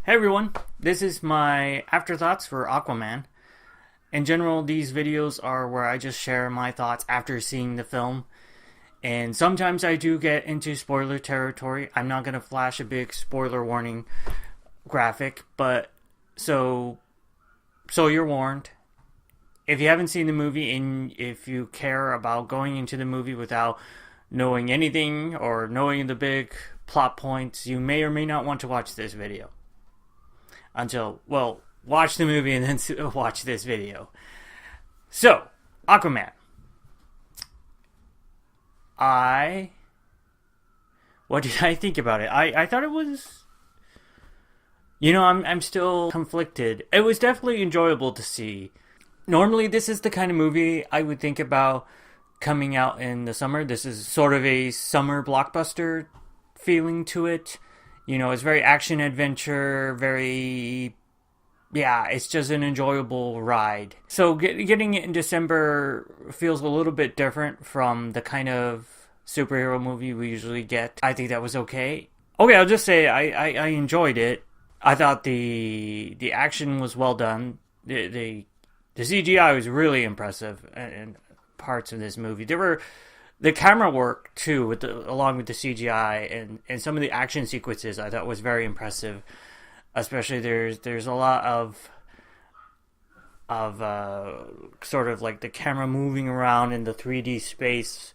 Hey everyone, this is my afterthoughts for Aquaman. In general, these videos are where I just share my thoughts after seeing the film. And sometimes I do get into spoiler territory. I'm not going to flash a big spoiler warning graphic, but so you're warned. If you haven't seen the movie and if you care about going into the movie without knowing anything or knowing the big plot points, you may or may not want to watch this video. Watch the movie and then watch this video. So, Aquaman. What did I think about it? I thought it was, I'm still conflicted. It was definitely enjoyable to see. Normally, this is the kind of movie I would think about coming out in the summer. This is sort of a summer blockbuster feeling to it. It's very action-adventure, it's just an enjoyable ride. So getting it in December feels a little bit different from the kind of superhero movie we usually get. I think that was okay. Okay, I'll just say I enjoyed it. I thought the action was well done. The CGI was really impressive in parts of this movie. The camera work too, along with the CGI and some of the action sequences, I thought was very impressive. Especially there's a lot of sort of like the camera moving around in the 3D space,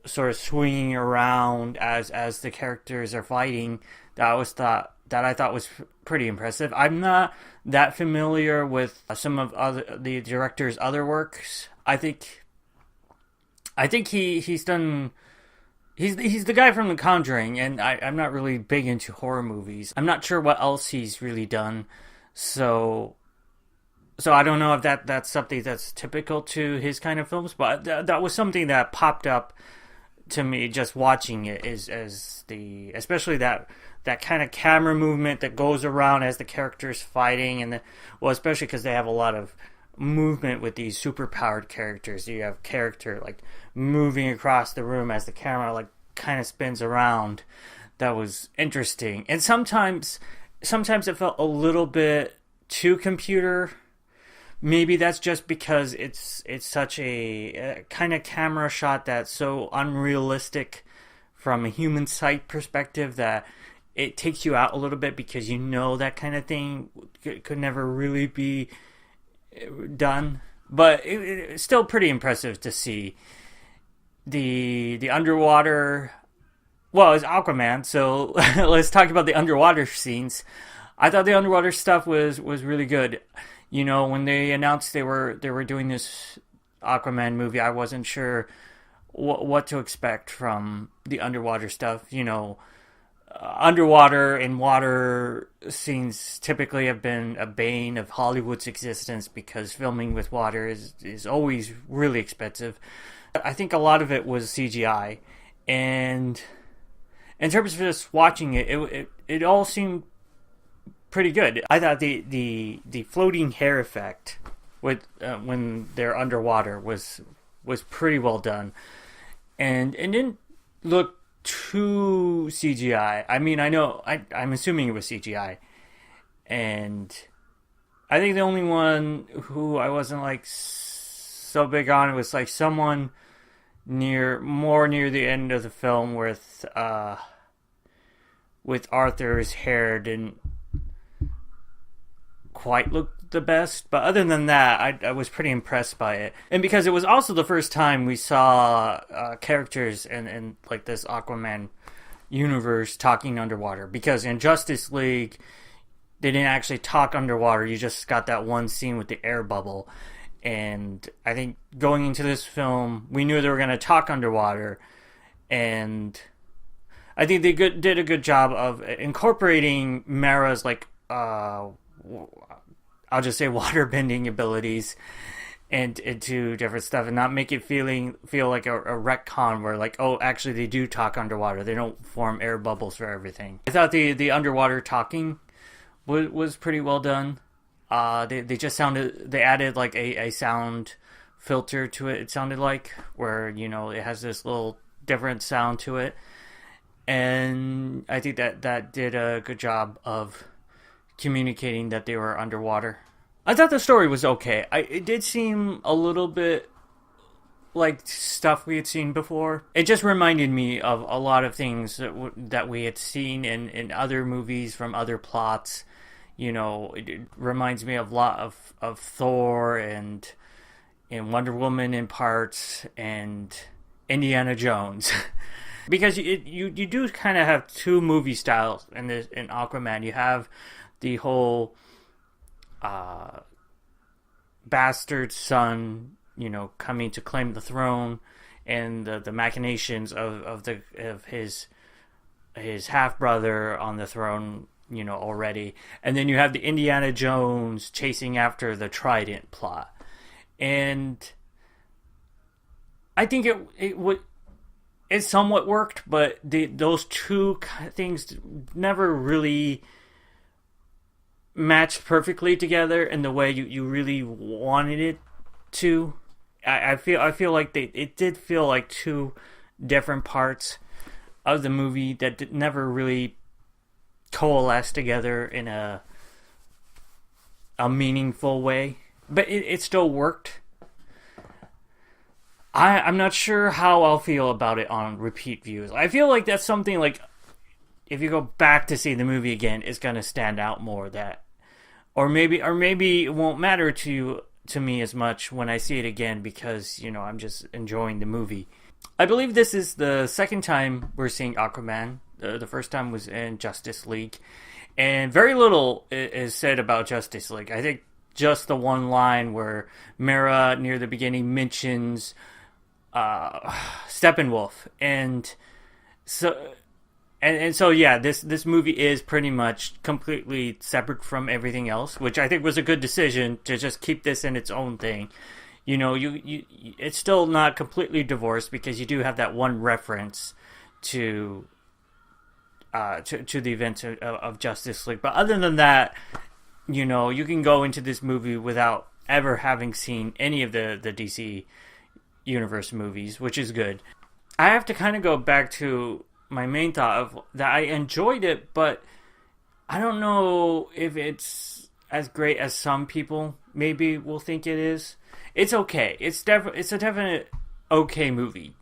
sort of swinging around as the characters are fighting. That I thought was pretty impressive. I'm not that familiar with some of the director's other works. I think he's done. He's the guy from The Conjuring, and I'm not really big into horror movies. I'm not sure what else he's really done, so I don't know if that's something that's typical to his kind of films. But that was something that popped up to me just watching it, especially that kind of camera movement that goes around as the characters fighting, and especially because they have a lot of movement with these superpowered characters. You have character like moving across the room as the camera like kind of spins around. That was interesting. And sometimes it felt a little bit too computer. Maybe that's just because it's such a kind of camera shot that's so unrealistic from a human sight perspective that it takes you out a little bit, because that kind of thing could never really be done. But it's still pretty impressive to see the underwater. Well, it's Aquaman, so let's talk about the underwater scenes. I thought the underwater stuff was really good. When they announced they were doing this Aquaman movie, I wasn't sure what to expect from the underwater stuff. Underwater and water scenes typically have been a bane of Hollywood's existence, because filming with water is always really expensive. I think a lot of it was CGI, and in terms of just watching it all seemed pretty good. I thought the floating hair effect with when they're underwater was pretty well done, and it didn't look too CGI. I mean, I'm assuming it was CGI, and I think the only one who I wasn't like so big on was like someone near the end of the film with Arthur's hair didn't quite look the best, but other than that, I was pretty impressed by it. And because it was also the first time we saw characters in like this Aquaman universe talking underwater, because in Justice League they didn't actually talk underwater. You just got that one scene with the air bubble, and I think going into this film we knew they were going to talk underwater, and I think they did a good job of incorporating Mara's like I'll just say water bending abilities and into different stuff, and not make it feel like a retcon where like, oh, actually they do talk underwater. They don't form air bubbles for everything. I thought the underwater talking was pretty well done. They added like a sound filter to it. It sounded like, where it has this little different sound to it, and I think that did a good job of communicating that they were underwater. I thought the story was okay. It did seem a little bit like stuff we had seen before. It just reminded me of a lot of things that we had seen in other movies from other plots. It reminds me of a lot of Thor and Wonder Woman in parts and Indiana Jones. Because you do kind of have two movie styles in Aquaman. You have the whole bastard son, coming to claim the throne, and the machinations of his half brother on the throne, already. And then you have the Indiana Jones chasing after the Trident plot, and I think it somewhat worked, but those two things never really matched perfectly together in the way you really wanted it to. I feel like it did feel like two different parts of the movie that never really coalesced together in a meaningful way. But it still worked. I'm not sure how I'll feel about it on repeat views. I feel like that's something like, if you go back to see the movie again, it's gonna stand out more. Or maybe it won't matter to me as much when I see it again, because I'm just enjoying the movie. I believe this is the second time we're seeing Aquaman. The first time was in Justice League, and very little is said about Justice League. I think just the one line where Mera near the beginning mentions Steppenwolf, and so yeah, this movie is pretty much completely separate from everything else, which I think was a good decision to just keep this in its own thing. It's still not completely divorced, because you do have that one reference to the events of Justice League. But other than that, you can go into this movie without ever having seen any of the DC Universe movies, which is good. I have to kind of go back to my main thought of that I enjoyed it, but I don't know if it's as great as some people maybe will think it is. It's okay. It's a definite okay movie.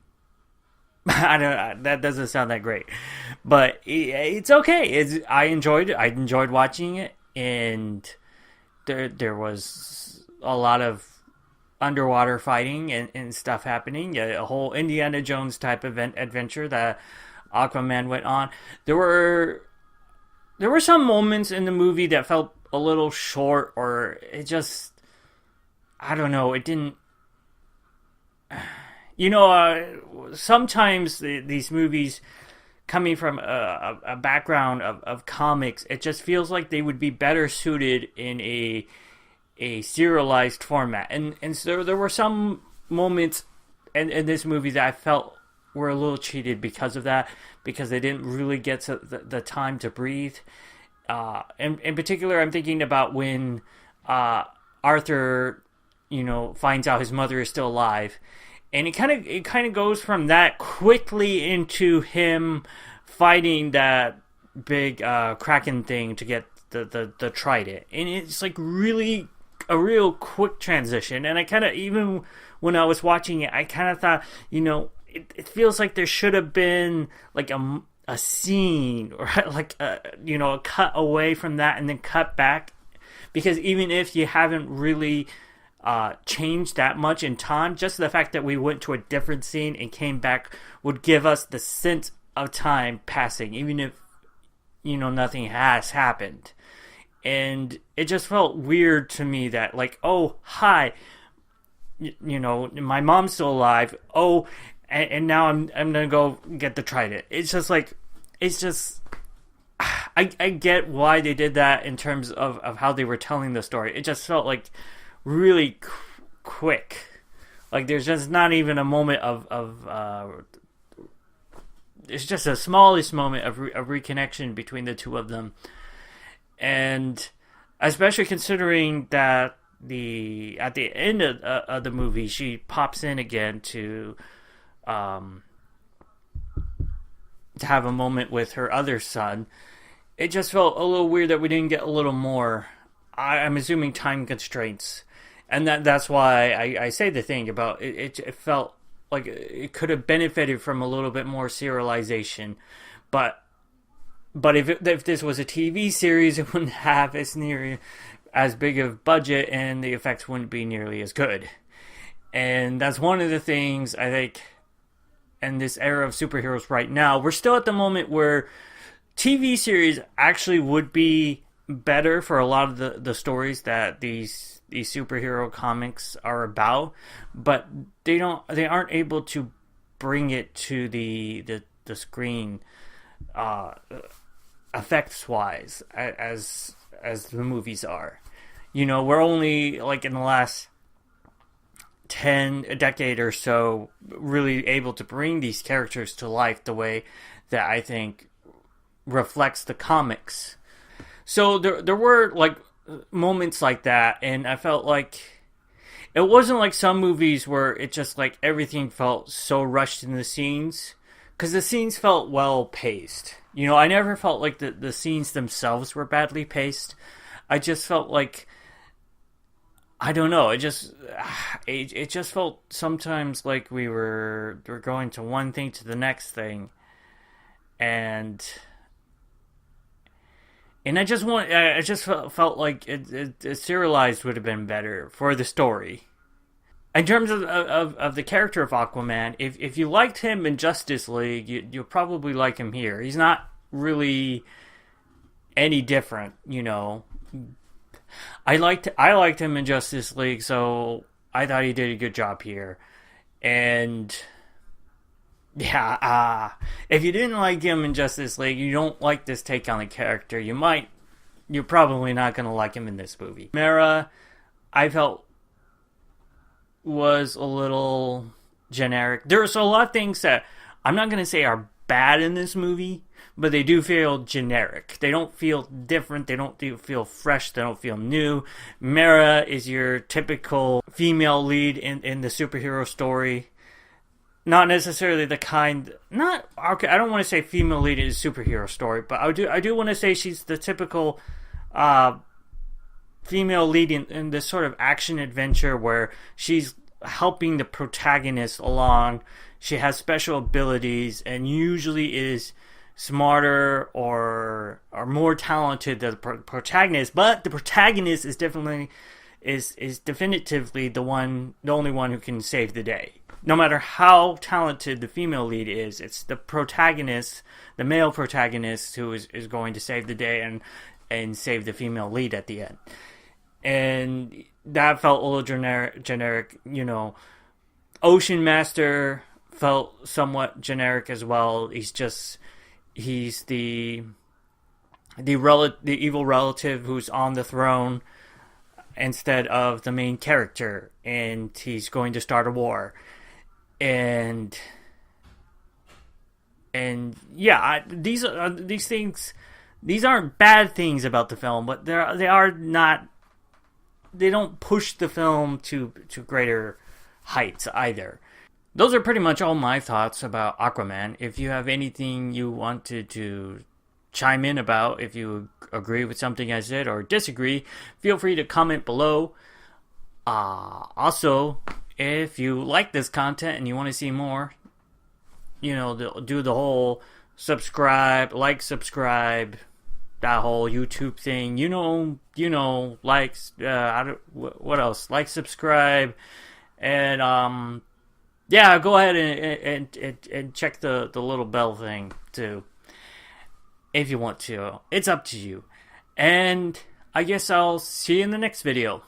I don't. That doesn't sound that great, but it's okay. I enjoyed it. I enjoyed watching it, and there was a lot of underwater fighting and stuff happening. A whole Indiana Jones type adventure that Aquaman went on. There were some moments in the movie that felt a little short, or it just, I don't know, it didn't. Sometimes these movies, coming from a background of comics, it just feels like they would be better suited in a serialized format. And so there were some moments in this movie that I felt were a little cheated because of that, because they didn't really get the time to breathe. In particular, I'm thinking about when Arthur, finds out his mother is still alive. And it kind of goes from that quickly into him fighting that big Kraken thing to get the Trident, and it's like really a real quick transition. And I kind of, even when I was watching it, I kind of thought, it feels like there should have been like a scene, or like a cut away from that and then cut back, because even if you haven't really changed that much in time, just the fact that we went to a different scene and came back would give us the sense of time passing, even if nothing has happened. And it just felt weird to me that, like, oh, hi, my mom's still alive, oh, and now I'm gonna go get the Trident. It's just like, I get why they did that in terms of how they were telling the story. It just felt like really quick. Like, there's just not even a moment of it's just a smallest moment of reconnection between the two of them. And especially considering that at the end of the movie, she pops in again to have a moment with her other son. it just felt a little weird that we didn't get a little more. I'm assuming time constraints, and that's why I say the thing about it. It felt like it could have benefited from a little bit more serialization, but if this was a TV series, it wouldn't have as big of budget, and the effects wouldn't be nearly as good. And that's one of the things I think in this era of superheroes right now. We're still at the moment where TV series actually would be better for a lot of the stories that these superhero comics are about, but they aren't able to bring it to the screen effects wise as the movies are. You know, we're only like in the last a decade or so really able to bring these characters to life the way that I think reflects the comics. So there were like moments like that, and I felt like it wasn't like some movies where it just like everything felt so rushed in the scenes, because the scenes felt well paced. You know, I never felt like the scenes themselves were badly paced. I just felt like, I don't know, it just felt sometimes like we were going to one thing to the next thing, and I just felt like it serialized would have been better for the story. In terms of the character of Aquaman, if you liked him in Justice League, you'll probably like him here. He's not really any different, you know. I liked him in Justice League, so I thought he did a good job here. And yeah, if you didn't like him in Justice League, you don't like this take on the character, you're probably not going to like him in this movie. Mera, I felt, was a little generic. There's a lot of things that I'm not going to say are bad in this movie, but they do feel generic. They don't feel different. They don't feel fresh. They don't feel new. Mera is your typical female lead in the superhero story. Not necessarily the kind. Not okay. I don't want to say female lead in a superhero story, but I do want to say she's the typical female lead in this sort of action adventure where she's helping the protagonist along. She has special abilities and usually is smarter or more talented than the protagonist, but the protagonist is definitively the only one who can save the day. No matter how talented the female lead is, it's the protagonist, the male protagonist, who is going to save the day and save the female lead at the end. And that felt a little generic, you know. Ocean Master felt somewhat generic as well. He's the evil relative who's on the throne instead of the main character, and he's going to start a war. And yeah, these things, these aren't bad things about the film, but they don't push the film to greater heights either. Those are pretty much all my thoughts about Aquaman. If you have anything you wanted to chime in about, if you agree with something I said or disagree, feel free to comment below. Also, if you like this content and you want to see more, you know, do the whole subscribe, that whole YouTube thing. You know, likes. What else? Like, subscribe, and yeah, go ahead and check the little bell thing too, if you want to. It's up to you. And I guess I'll see you in the next video.